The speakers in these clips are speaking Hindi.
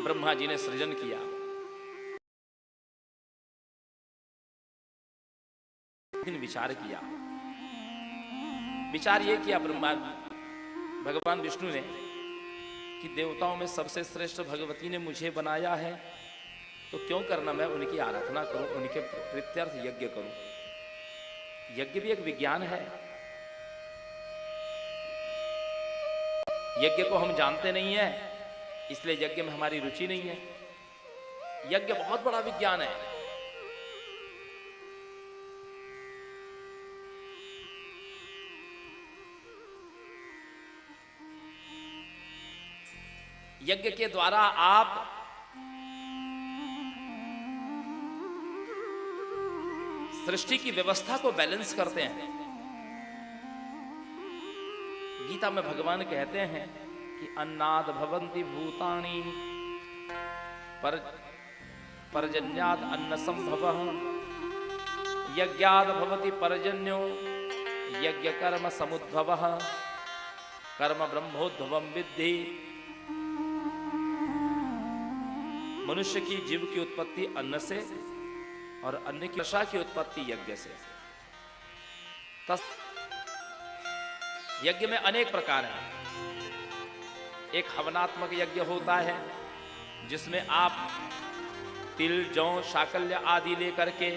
ब्रह्मा जी ने सृजन किया। विचार किया, विचार ये किया ब्रह्मा भगवान विष्णु ने कि देवताओं में सबसे श्रेष्ठ भगवती ने मुझे बनाया है, तो क्यों करना मैं उनकी आराधना करूं, उनके प्रीत्यर्थ यज्ञ करूं। यज्ञ भी एक विज्ञान है। यज्ञ को हम जानते नहीं है, इसलिए यज्ञ में हमारी रुचि नहीं है। यज्ञ बहुत बड़ा विज्ञान है। यज्ञ के द्वारा आप सृष्टि की व्यवस्था को बैलेंस करते हैं। गीता में भगवान कहते हैं कि अन्नाद भवन्ति भूतानि पर्जन्याद अन्न संभवः यज्ञाद भवति पर्जन्यो यज्ञ कर्म समुद्भवः कर्म ब्रह्मोद्भवं विद्धि। मनुष्य की जीव की उत्पत्ति अन्न से और अन्न की वर्षा की उत्पत्ति यज्ञ से। यज्ञ में अनेक प्रकार हैं। एक हवनात्मक यज्ञ होता है जिसमें आप तिल, जौ, शाकल्य आदि लेकर के,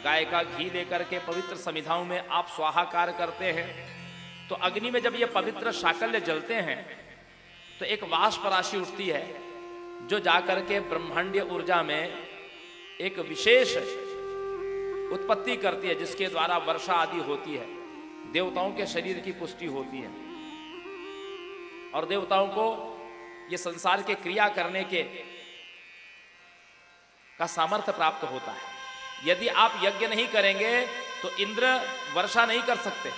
गाय का घी लेकर के पवित्र समिधाओं में आप स्वाहाकार करते हैं। तो अग्नि में जब ये पवित्र शाकल्य जलते हैं तो एक वाष्प राशि उठती है जो जाकर के ब्रह्मांडीय ऊर्जा में एक विशेष उत्पत्ति करती है, जिसके द्वारा वर्षा आदि होती है, देवताओं के शरीर की पुष्टि होती है और देवताओं को ये संसार के क्रिया करने के का सामर्थ्य प्राप्त होता है। यदि आप यज्ञ नहीं करेंगे तो इंद्र वर्षा नहीं कर सकते।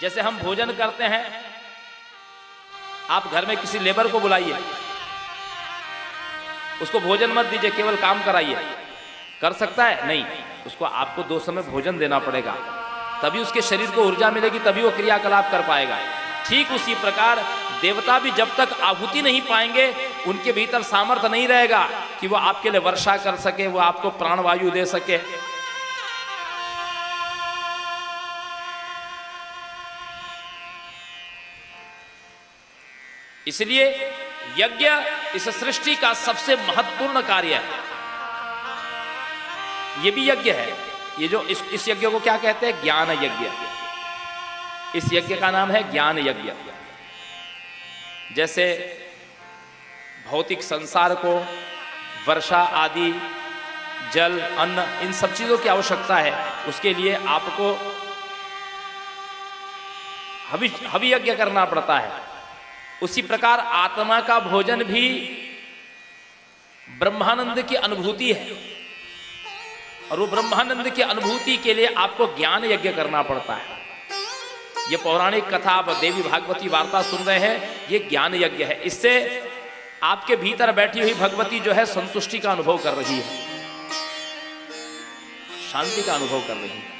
जैसे हम भोजन करते हैं, आप घर में किसी लेबर को बुलाइए, उसको भोजन मत दीजिए, केवल काम कराइए। कर सकता है? नहीं। उसको आपको 2 समय भोजन देना पड़ेगा, तभी उसके शरीर को ऊर्जा मिलेगी, तभी वो क्रियाकलाप कर पाएगा। ठीक उसी प्रकार देवता भी जब तक आहुति नहीं पाएंगे, उनके भीतर सामर्थ्य नहीं रहेगा कि वो आपके लिए वर्षा कर सके, वो आपको प्राणवायु दे सके। इसलिए यज्ञ इस सृष्टि का सबसे महत्वपूर्ण कार्य है। यह भी यज्ञ है। ये जो इस यज्ञ को क्या कहते हैं? ज्ञान यज्ञ। इस यज्ञ का नाम है ज्ञान यज्ञ। जैसे भौतिक संसार को वर्षा आदि, जल, अन्न, इन सब चीजों की आवश्यकता है, उसके लिए आपको हवि यज्ञ करना पड़ता है। उसी प्रकार आत्मा का भोजन भी ब्रह्मानंद की अनुभूति है, और वो ब्रह्मानंद की अनुभूति के लिए आपको ज्ञान यज्ञ करना पड़ता है। ये पौराणिक कथा, आप देवी भागवती वार्ता सुन रहे हैं, ये ज्ञान यज्ञ है। इससे आपके भीतर बैठी हुई भगवती जो है संतुष्टि का अनुभव कर रही है, शांति का अनुभव कर रही है।